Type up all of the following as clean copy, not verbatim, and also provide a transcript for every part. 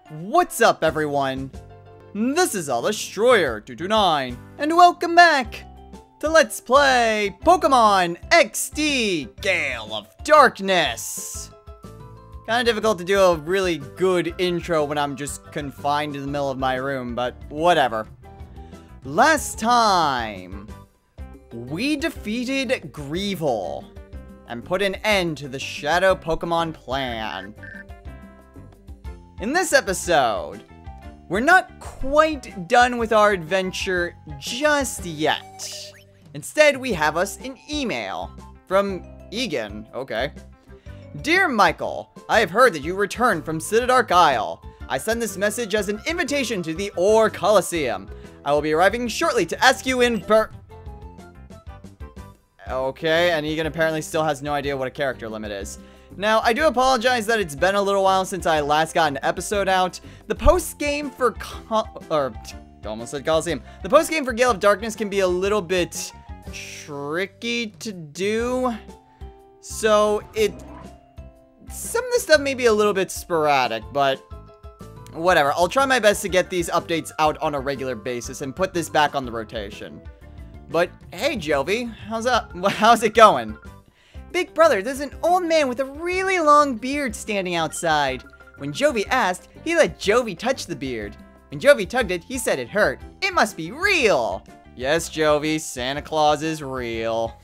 What's up, everyone? This is Destroyer229, and welcome back to Let's Play Pokemon XD Gale of Darkness. Kind of difficult to do a really good intro when I'm just confined in the middle of my room, but whatever. Last time, we defeated Greevil and put an end to the Shadow Pokemon plan. In this episode, we're not quite done with our adventure just yet. Instead, we have us an email from Egan. Okay. Dear Michael, I have heard that you returned from Citadark Isle. I send this message as an invitation to the Ore Coliseum. I will be arriving shortly to ask you in Okay, and Egan apparently still has no idea what a character limit is. Now, I do apologize that it's been a little while since I last got an episode out. The post-game for almost said Coliseum. The post-game for Gale of Darkness can be a little bit tricky to do. So, some of the stuff may be a little bit sporadic, but whatever. I'll try my best to get these updates out on a regular basis and put this back on the rotation. But, hey, Jovi, how's it going? Big brother, there's an old man with a really long beard standing outside. When Jovi asked, he let Jovi touch the beard. When Jovi tugged it, he said it hurt. It must be real. Yes, Jovi, Santa Claus is real.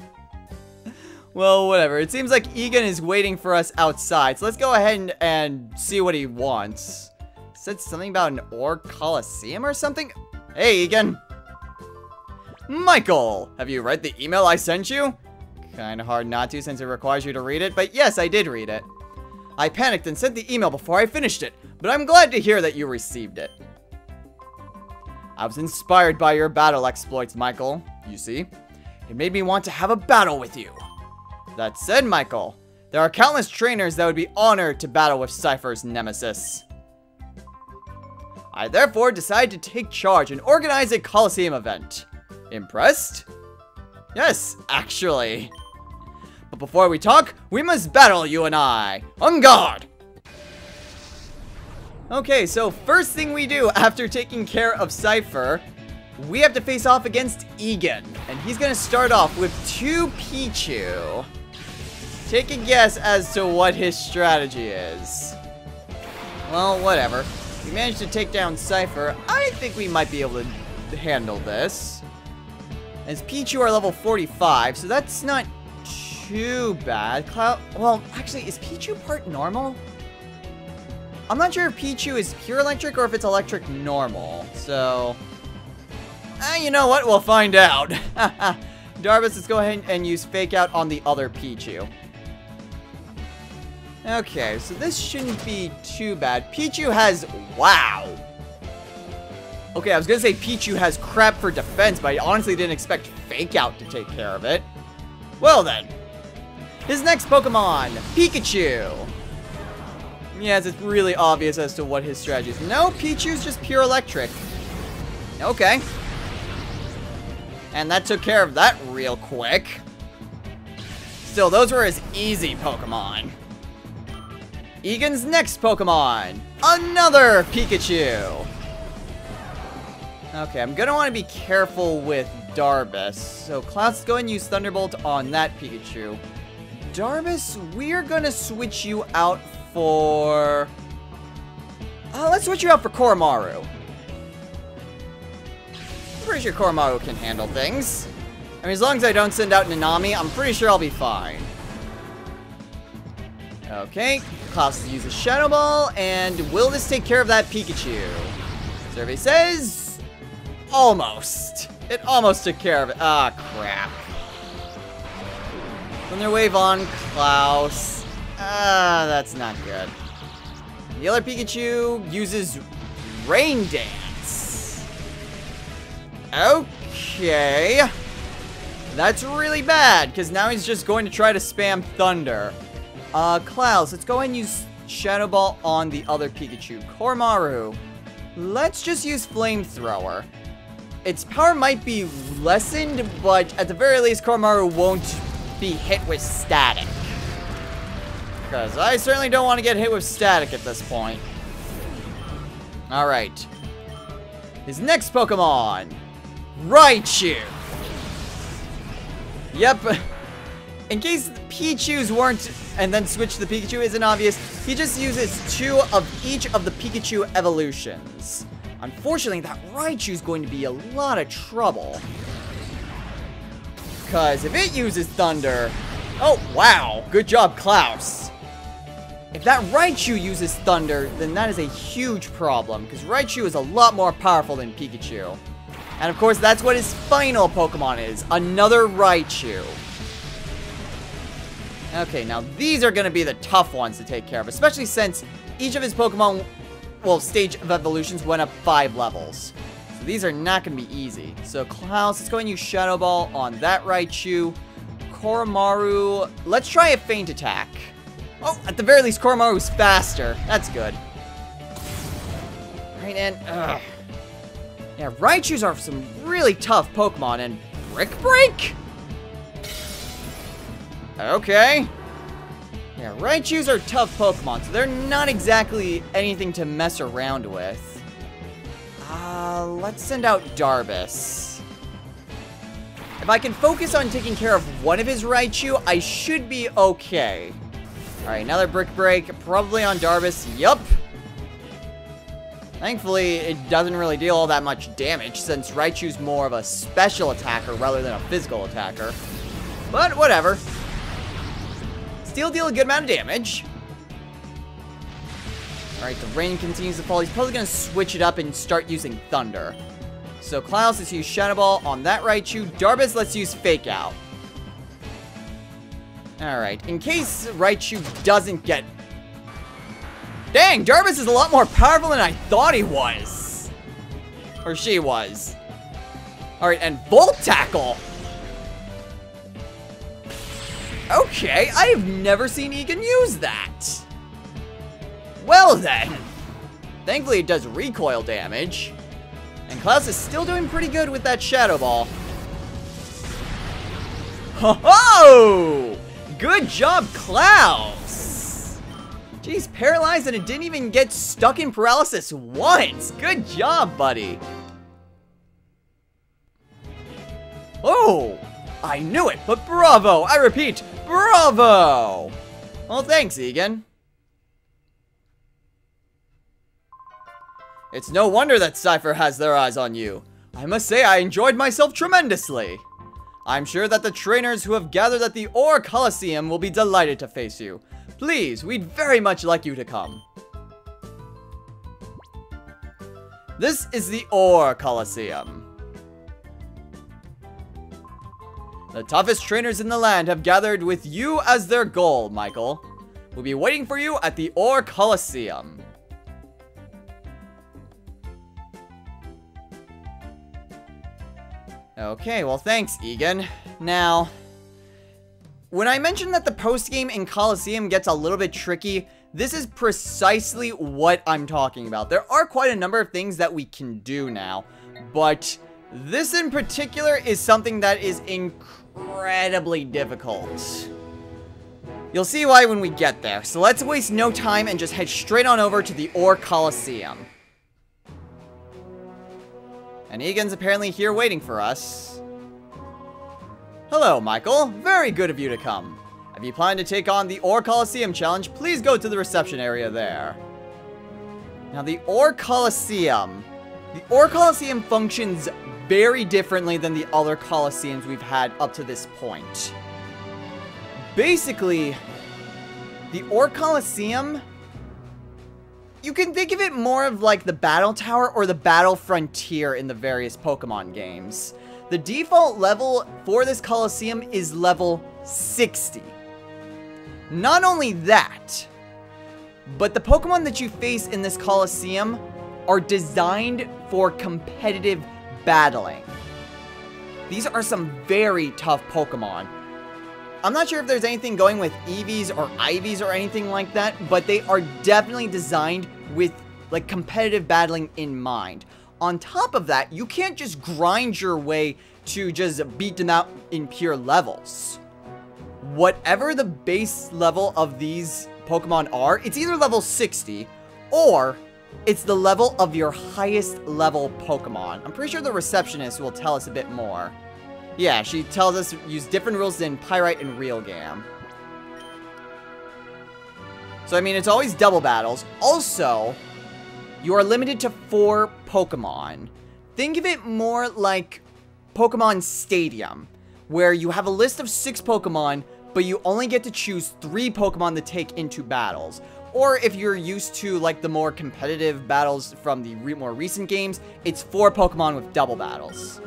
Well, whatever. It seems like Egan is waiting for us outside, so let's go ahead and see what he wants. Said something about an Ore Coliseum or something? Hey, Egan. Michael, have you read the email I sent you? Kinda hard not to since it requires you to read it, but yes, I did read it. I panicked and sent the email before I finished it, but I'm glad to hear that you received it. I was inspired by your battle exploits, Michael. You see, it made me want to have a battle with you. That said, Michael, there are countless trainers that would be honored to battle with Cipher's nemesis. I therefore decided to take charge and organize a Coliseum event. Impressed? Yes, actually. But before we talk, we must battle, you and I. On guard! Okay, so first thing we do after taking care of Cipher, we have to face off against Egan. And he's gonna start off with 2 Pichu. Take a guess as to what his strategy is. Well, whatever. We managed to take down Cipher. I think we might be able to handle this. As Pichu are level 45, so that's not too bad. Well, actually, is Pichu part normal? I'm not sure if Pichu is pure electric or if it's electric normal. So, you know what? We'll find out. Darbus, let's go ahead and use Fake Out on the other Pichu. Okay, so this shouldn't be too bad. Pichu has... Wow! Okay, I was gonna say Pichu has crap for defense, but I honestly didn't expect Fake Out to take care of it. Well then. His next Pokemon, Pikachu. Yes, it's really obvious as to what his strategy is. No, Pichu's just pure electric. Okay. And that took care of that real quick. Still, those were his easy Pokemon. Egan's next Pokemon, another Pikachu. Okay, I'm gonna want to be careful with Darbus. So, Klaus, go and use Thunderbolt on that Pikachu. Darbus, we're gonna switch you out for... let's switch you out for Koromaru. I'm pretty sure Koromaru can handle things. I mean, as long as I don't send out Nanami, I'm pretty sure I'll be fine. Okay, Klaus uses Shadow Ball, and will this take care of that Pikachu? Survey says... almost. It almost took care of it. Ah, crap. Thunder Wave on Klaus. That's not good. The other Pikachu uses Rain Dance. Okay. That's really bad, because now he's just going to try to spam Thunder. Klaus, let's go ahead and use Shadow Ball on the other Pikachu. Koromaru, let's just use Flamethrower. Its power might be lessened, but at the very least, Koromaru won't be hit with static. Because I certainly don't want to get hit with static at this point. Alright. His next Pokemon. Raichu. Yep. In case Pichu's weren't, and then switch to the Pikachu isn't obvious, he just uses 2 of each of the Pikachu evolutions. Unfortunately, that Raichu's going to be a lot of trouble. Because if it uses Thunder... Oh, wow. Good job, Klaus. If that Raichu uses Thunder, then that is a huge problem. Because Raichu is a lot more powerful than Pikachu. And of course, that's what his final Pokemon is. Another Raichu. Okay, now these are going to be the tough ones to take care of. Especially since each of his Pokemon, well, stage of evolutions went up 5 levels. So these are not going to be easy. So Klaus, let's go and use Shadow Ball on that Raichu. Koromaru, let's try a Feint Attack. Oh, at the very least, Koromaru's faster. That's good. Right, and... yeah, Raichus are some really tough Pokemon, and Brick Break? Okay. Yeah, Raichus are tough Pokemon, so they're not exactly anything to mess around with. Let's send out Darbus. If I can focus on taking care of one of his Raichu, I should be okay. Alright, another Brick Break, probably on Darbus. Yup. Thankfully, it doesn't really deal all that much damage, since Raichu's more of a special attacker rather than a physical attacker. But whatever. Still deal a good amount of damage. Alright, the rain continues to fall. He's probably going to switch it up and start using Thunder. So Klaus, let's use Shadow Ball on that Raichu. Darbus, let's use Fake Out. Alright, in case Raichu doesn't get... Dang, Darbus is a lot more powerful than I thought he was. Or she was. Alright, and Volt Tackle. Okay, I have never seen Egan use that. Well then. Thankfully it does recoil damage. And Klaus is still doing pretty good with that Shadow Ball. Ho-ho! Good job, Klaus! Jeez, paralyzed and it didn't even get stuck in paralysis once. Good job, buddy. Oh, I knew it, but bravo! I repeat, bravo! Well, thanks, Egan. It's no wonder that Cipher has their eyes on you. I must say I enjoyed myself tremendously. I'm sure that the trainers who have gathered at the Ore Coliseum will be delighted to face you. Please, we'd very much like you to come. This is the Ore Coliseum. The toughest trainers in the land have gathered with you as their goal, Michael. We'll be waiting for you at the Ore Coliseum. Okay, well thanks, Egan. Now, when I mentioned that the post-game in Coliseum gets a little bit tricky, this is precisely what I'm talking about. There are quite a number of things that we can do now, but this in particular is something that is incredibly difficult. You'll see why when we get there, so let's waste no time and just head straight on over to the Ore Coliseum. And Egan's apparently here waiting for us. Hello, Michael. Very good of you to come. If you plan to take on the Ore Coliseum challenge, please go to the reception area there. Now, the Ore Coliseum functions very differently than the other Coliseums we've had up to this point. Basically, the Ore Coliseum... You can think of it more of like the Battle Tower or the Battle Frontier in the various Pokemon games. The default level for this Coliseum is level 60. Not only that, but the Pokemon that you face in this Coliseum are designed for competitive battling. These are some very tough Pokemon. I'm not sure if there's anything going with EVs or IVs or anything like that, but they are definitely designed with like competitive battling in mind. On top of that, you can't just grind your way to just beat them out in pure levels. Whatever the base level of these Pokemon are, it's either level 60 or It's the level of your highest level Pokemon. I'm pretty sure the receptionist will tell us a bit more. Yeah, she tells us use different rules than Pyrite and Realgam. So, I mean, it's always double battles. Also, you are limited to 4 Pokemon. Think of it more like Pokemon Stadium, where you have a list of 6 Pokemon, but you only get to choose 3 Pokemon to take into battles. Or if you're used to, like, the more competitive battles from the more recent games, it's 4 Pokemon with double battles.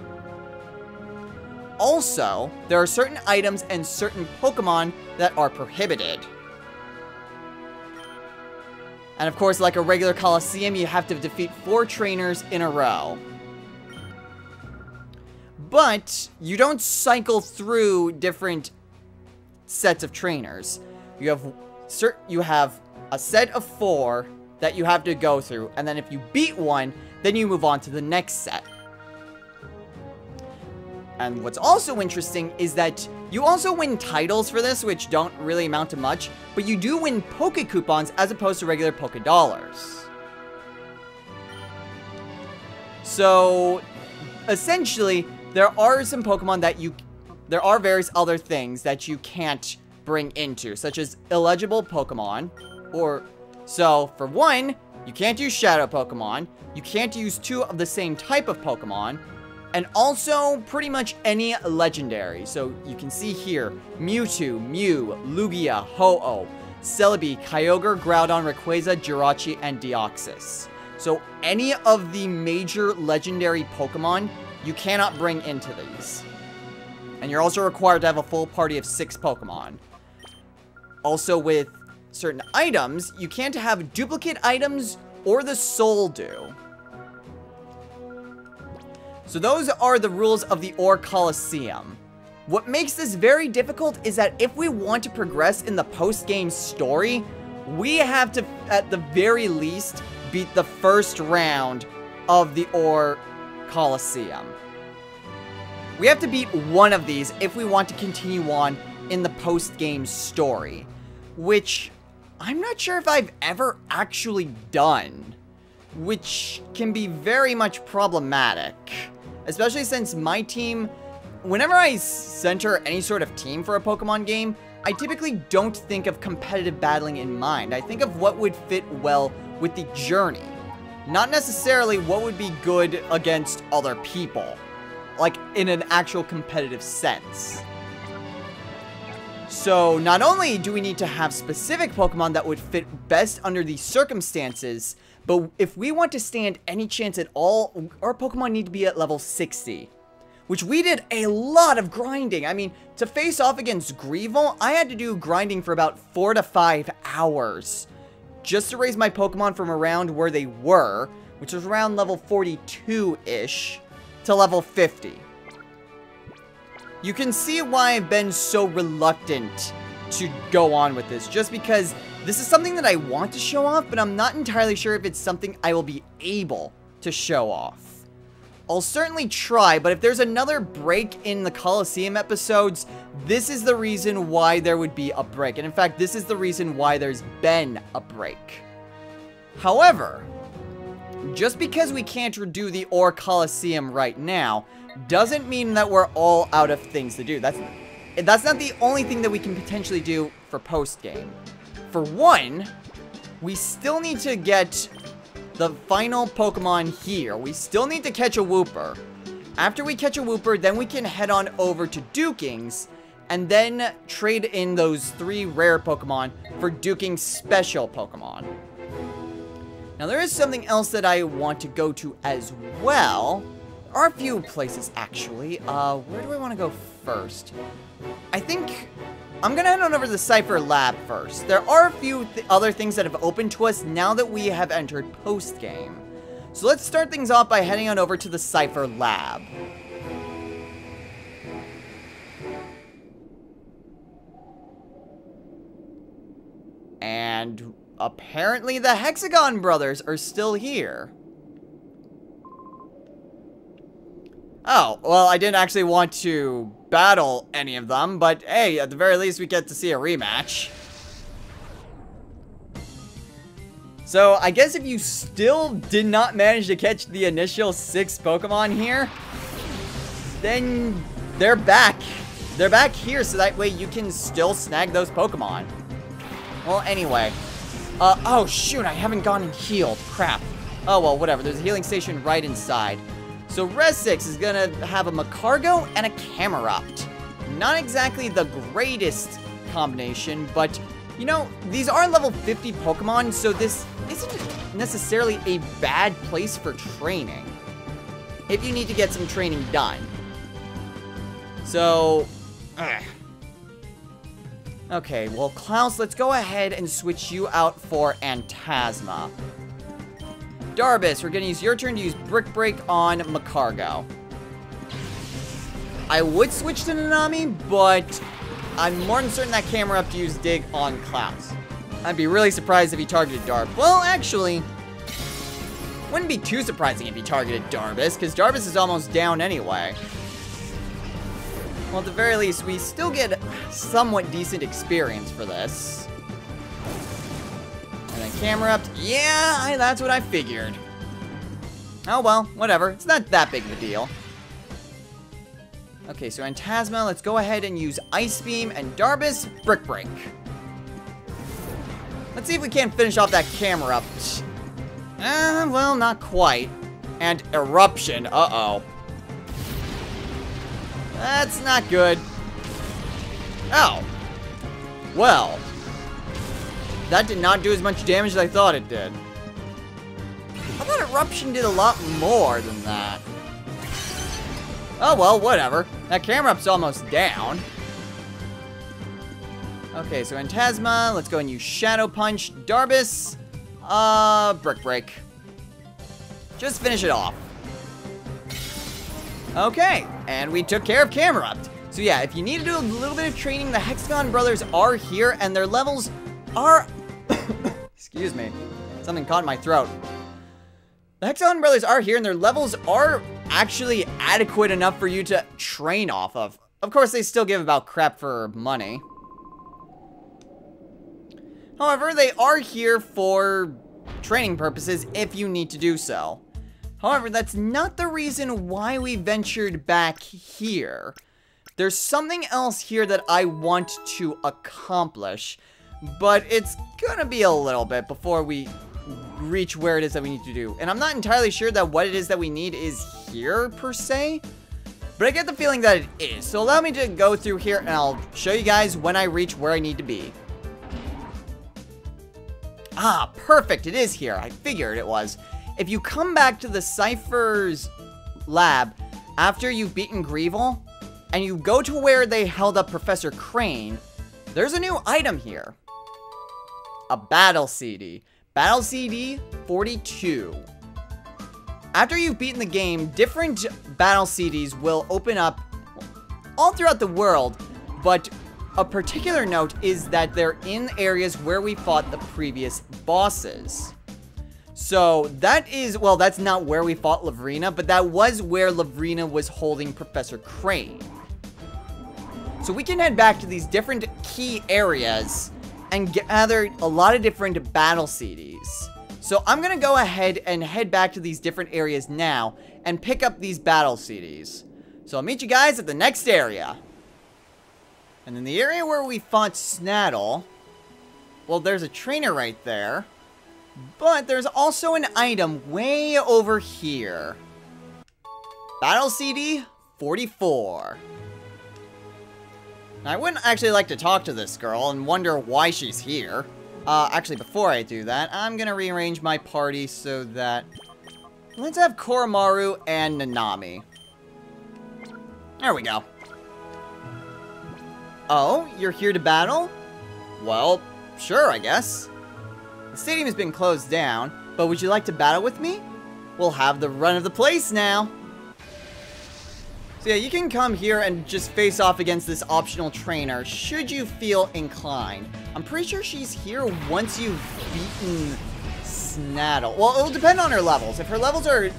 Also, there are certain items and certain Pokemon that are prohibited. And of course, like a regular Coliseum, you have to defeat 4 trainers in a row. But you don't cycle through different sets of trainers. You have a set of 4 that you have to go through, and then if you beat one, then you move on to the next set. And what's also interesting is that you also win titles for this, which don't really amount to much, but you do win Poke Coupons as opposed to regular Poke Dollars. So, essentially, there are some Pokemon that there are various other things that you can't bring into, such as illegible Pokemon, so, for one, you can't use Shadow Pokemon, you can't use 2 of the same type of Pokemon, and also pretty much any legendary. So you can see here, Mewtwo, Mew, Lugia, Ho-Oh, Celebi, Kyogre, Groudon, Rayquaza, Jirachi, and Deoxys. So any of the major legendary Pokemon, you cannot bring into these. And you're also required to have a full party of 6 Pokemon. Also with certain items, you can't have duplicate items or the Soul Dew. So those are the rules of the Ore Coliseum. What makes this very difficult is that if we want to progress in the post-game story, we have to, at the very least, beat the first round of the Ore Coliseum. We have to beat one of these if we want to continue on in the post-game story, which I'm not sure if I've ever actually done, which can be very much problematic. Especially since my team, whenever I center any sort of team for a Pokemon game, I typically don't think of competitive battling in mind. I think of what would fit well with the journey. Not necessarily what would be good against other people. Like, in an actual competitive sense. So, not only do we need to have specific Pokemon that would fit best under these circumstances, but if we want to stand any chance at all, our Pokemon need to be at level 60. Which we did a lot of grinding. I mean, to face off against Greevil, I had to do grinding for about 4 to 5 hours. Just to raise my Pokemon from around where they were, which was around level 42-ish, to level 50. You can see why I've been so reluctant to go on with this, just because this is something that I want to show off, but I'm not entirely sure if it's something I will be able to show off. I'll certainly try, but if there's another break in the Coliseum episodes, this is the reason why there would be a break. And in fact, this is the reason why there's been a break. However, just because we can't redo the Ore Coliseum right now, doesn't mean that we're all out of things to do. That's not the only thing that we can potentially do for post-game. For one, we still need to get the final Pokemon here. We still need to catch a Wooper. After we catch a Wooper, then we can head on over to Duking's and then trade in those 3 rare Pokemon for Duking's special Pokemon. Now, there is something else that I want to go to as well. There are a few places, actually. Where do I want to go first? I think I'm gonna head on over to the Cipher lab first. There are a few other things that have opened to us now that we have entered post-game. So let's start things off by heading on over to the Cipher lab. And apparently the Hexagon brothers are still here. Oh, well, I didn't actually want to battle any of them, but hey, at the very least, we get to see a rematch. So, I guess if you still did not manage to catch the initial 6 Pokemon here, then they're back. They're back here, so that way you can still snag those Pokemon. Well, anyway. Oh, shoot, I haven't gone and healed. Crap. Oh, well, whatever. There's a healing station right inside. So, Res 6 is gonna have a Macargo and a Camerupt. Not exactly the greatest combination, but, you know, these are level 50 Pokemon, so this isn't necessarily a bad place for training. If you need to get some training done. So, okay, well, Klaus, let's go ahead and switch you out for Antasma. Darbus, we're gonna use your turn to use Brick Break on Macargo. I would switch to Nanami, but I'm more than certain that Camerupt to use Dig on Klaus. I'd be really surprised if he targeted Darb. Well, actually, wouldn't be too surprising if he targeted Darbus, because Darbus is almost down anyway. Well, at the very least, we still get somewhat decent experience for this. And then Camerupt, yeah, that's what I figured. Oh well, whatever. It's not that big of a deal. Okay, so Antasma, let's go ahead and use Ice Beam, and Darbus, Brick Break. Let's see if we can't finish off that Camerupt. Well, not quite. And Eruption, uh-oh. That's not good. Oh. Well. That did not do as much damage as I thought it did. I thought Eruption did a lot more than that. Oh well, whatever. That Camerup's almost down. Okay, so Antasma, let's go and use Shadow Punch. Darbus, Brick Break. Just finish it off. Okay, and we took care of Camerupt. So yeah, if you need to do a little bit of training, the Hexagon Brothers are here, and their levels are... Excuse me. Something caught in my throat. The Hexagon Brothers are here, and their levels are actually adequate enough for you to train off of. Of course, they still give about crap for money. However, they are here for training purposes if you need to do so. However, that's not the reason why we ventured back here. There's something else here that I want to accomplish, but it's gonna be a little bit before we reach where it is that we need to do. And I'm not entirely sure that what it is that we need is here, per se, but I get the feeling that it is. So allow me to go through here, and I'll show you guys when I reach where I need to be. Ah, perfect, it is here. I figured it was. If you come back to the Cipher's lab after you've beaten Greevil, and you go to where they held up Professor Crane, there's a new item here. A Battle CD. Battle CD 42. After you've beaten the game, different Battle CDs will open up all throughout the world, but a particular note is that they're in areas where we fought the previous bosses. So that is, well, that's not where we fought Lavrina, but that was where Lavrina was holding Professor Crane. So we can head back to these different key areas and gather a lot of different battle CDs. So I'm gonna go ahead and head back to these different areas now and pick up these battle CDs. So I'll meet you guys at the next area. And in the area where we fought Snaddle, well, there's a trainer right there. But there's also an item way over here. Battle CD 44. Now, I wouldn't actually like to talk to this girl and wonder why she's here. Actually, before I do that, I'm gonna rearrange my party so that... Let's have Koromaru and Nanami. There we go. Oh, you're here to battle? Well, sure, I guess. The stadium has been closed down, but would you like to battle with me? We'll have the run of the place now. So yeah, you can come here and just face off against this optional trainer, should you feel inclined. I'm pretty sure she's here once you've beaten Snaddle. Well, it'll depend on her levels. If her levels are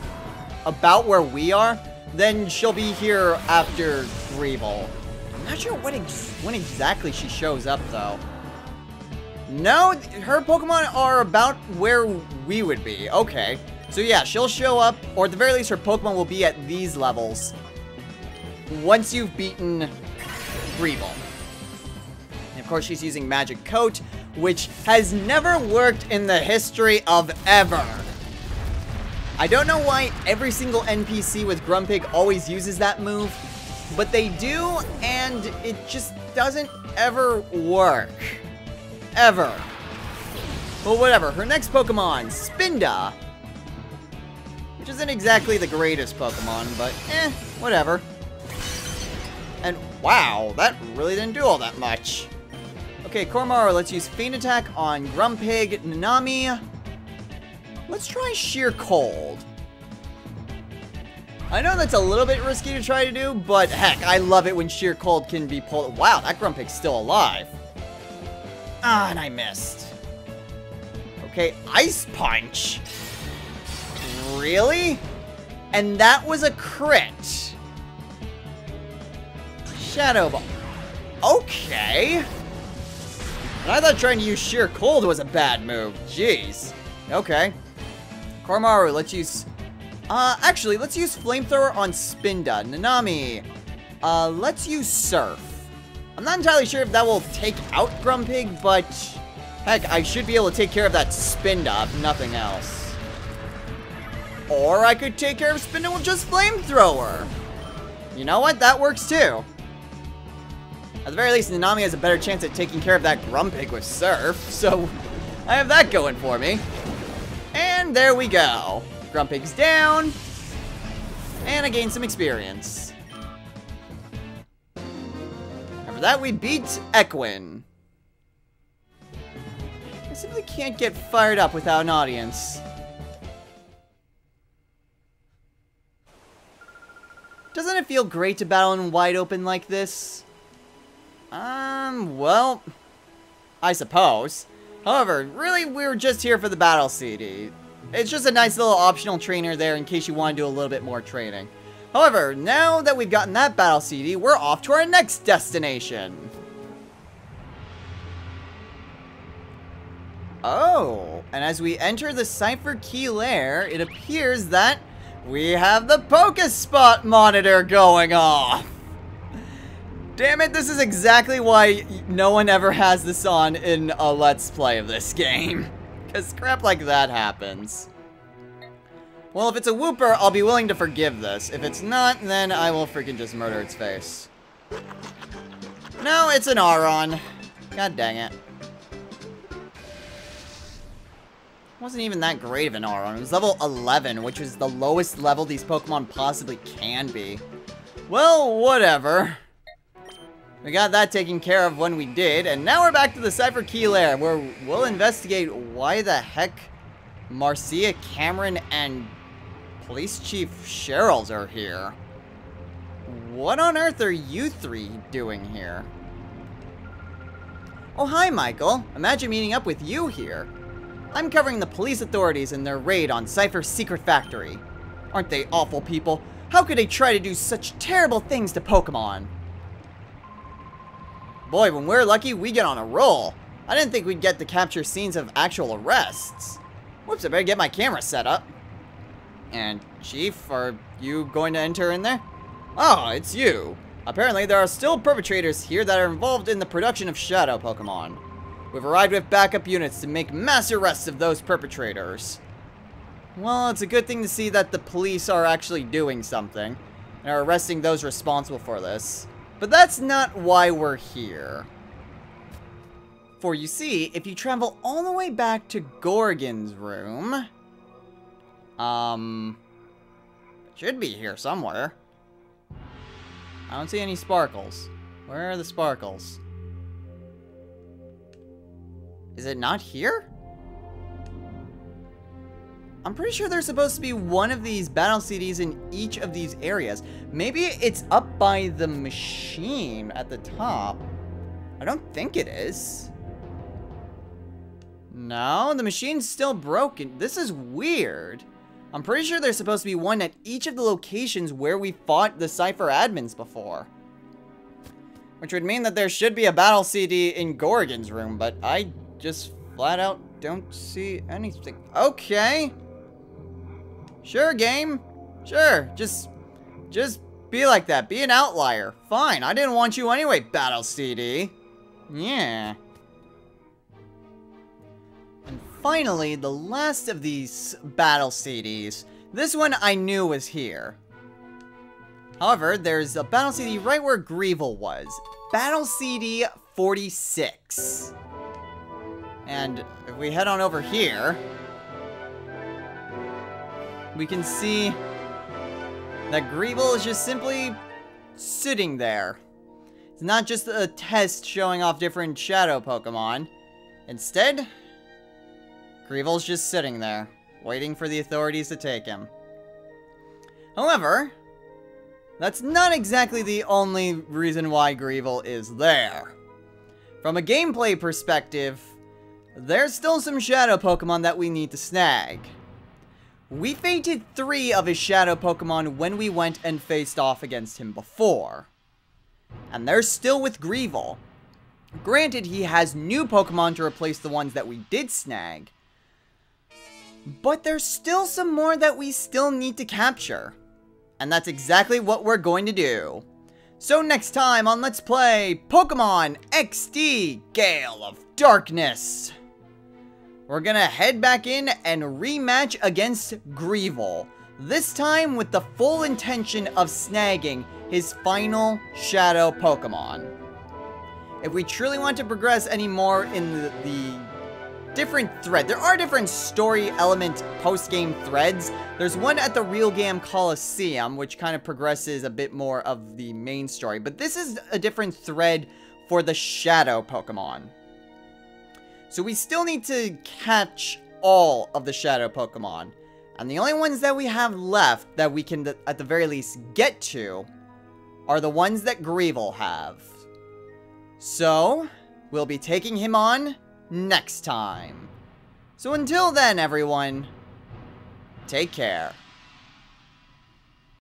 about where we are, then she'll be here after Greevil. I'm not sure when exactly she shows up, though. No, her Pokemon are about where we would be. Okay. So yeah, she'll show up, or at the very least her Pokemon will be at these levels once you've beaten Greeble. And of course she's using Magic Coat, which has never worked in the history of ever. I don't know why every single NPC with Grumpig always uses that move, but they do, and it just doesn't ever work. Ever. Well, whatever. Her next Pokemon, Spinda. Which isn't exactly the greatest Pokemon, but whatever. And wow, that really didn't do all that much. Okay, Cormaro, let's use Feint Attack on Grumpig. Nanami, let's try Sheer Cold. I know that's a little bit risky to try to do, but heck, I love it when Sheer Cold can be pulled. Wow, that Grumpig's still alive. Ah, and I missed. Okay, Ice Punch. Really? And that was a crit. Shadow Ball. Okay. And I thought trying to use Sheer Cold was a bad move. Jeez. Okay. Cormaru, let's use... actually, let's use Flamethrower on Spinda. Nanami, let's use Surf. I'm not entirely sure if that will take out Grumpig, but... heck, I should be able to take care of that Spinda, if nothing else. Or I could take care of Spinda with just Flamethrower. You know what? That works too. At the very least, Nanami has a better chance at taking care of that Grumpig with Surf, so I have that going for me. And there we go. Grumpig's down, and I gained some experience. After that, we beat Equine. I simply can't get fired up without an audience. Doesn't it feel great to battle in wide open like this? Well, I suppose. However, really, we were just here for the battle CD. It's just a nice little optional trainer there in case you want to do a little bit more training. However, now that we've gotten that battle CD, we're off to our next destination. Oh, and as we enter the Cipher Key Lair, it appears that we have the Pokespot monitor going off. Damn it, this is exactly why no one ever has this on in a Let's Play of this game. Because crap like that happens. Well, if it's a Wooper, I'll be willing to forgive this. If it's not, then I will freaking just murder its face. No, it's an Aron. God dang it. Wasn't even that great of an Aron. It was level 11, which is the lowest level these Pokemon possibly can be. Well, whatever. We got that taken care of when we did, and now we're back to the Cipher Key Lair, where we'll investigate why the heck Marcia, Cameron, and Police Chief Cheryl's are here. What on earth are you three doing here? Oh, hi, Michael. Imagine meeting up with you here. I'm covering the police authorities in their raid on Cipher's secret factory. Aren't they awful people? How could they try to do such terrible things to Pokemon? Boy, when we're lucky, we get on a roll. I didn't think we'd get to capture scenes of actual arrests. Whoops, I better get my camera set up. And, Chief, are you going to enter in there? Oh, it's you. Apparently, there are still perpetrators here that are involved in the production of Shadow Pokemon. We've arrived with backup units to make mass arrests of those perpetrators. Well, it's a good thing to see that the police are actually doing something and are arresting those responsible for this. But that's not why we're here. For you see, if you travel all the way back to Gorgon's room... it should be here somewhere. I don't see any sparkles. Where are the sparkles? Is it not here? I'm pretty sure there's supposed to be one of these battle CDs in each of these areas. Maybe it's up by the machine at the top. I don't think it is. No, the machine's still broken. This is weird. I'm pretty sure there's supposed to be one at each of the locations where we fought the Cipher admins before. Which would mean that there should be a battle CD in Gorgon's room, but I just flat out don't see anything. Okay. Sure, game. Sure, just be like that. Be an outlier. Fine, I didn't want you anyway, Battle CD. Yeah. And finally, the last of these Battle CDs. This one I knew was here. However, there's a Battle CD right where Gale was. Battle CD 46. And if we head on over here, we can see that Gale is just simply sitting there. It's not just a test showing off different shadow Pokemon. Instead, Gale's just sitting there, waiting for the authorities to take him. However, that's not exactly the only reason why Gale is there. From a gameplay perspective, there's still some shadow Pokemon that we need to snag. We fainted 3 of his shadow Pokemon when we went and faced off against him before. And they're still with Gale. Granted, he has new Pokemon to replace the ones that we did snag. But there's still some more that we still need to capture. And that's exactly what we're going to do. So next time on Let's Play Pokemon XD Gale of Darkness, we're gonna head back in and rematch against Gale. This time with the full intention of snagging his final shadow Pokemon. If we truly want to progress any more in the different thread, there are different story element post-game threads. There's one at the Realgam Coliseum, which kind of progresses a bit more of the main story. But this is a different thread for the shadow Pokemon. So we still need to catch all of the shadow Pokemon. And the only ones that we have left that we can, at the very least, get to are the ones that Gale have. So, we'll be taking him on next time. So until then, everyone, take care.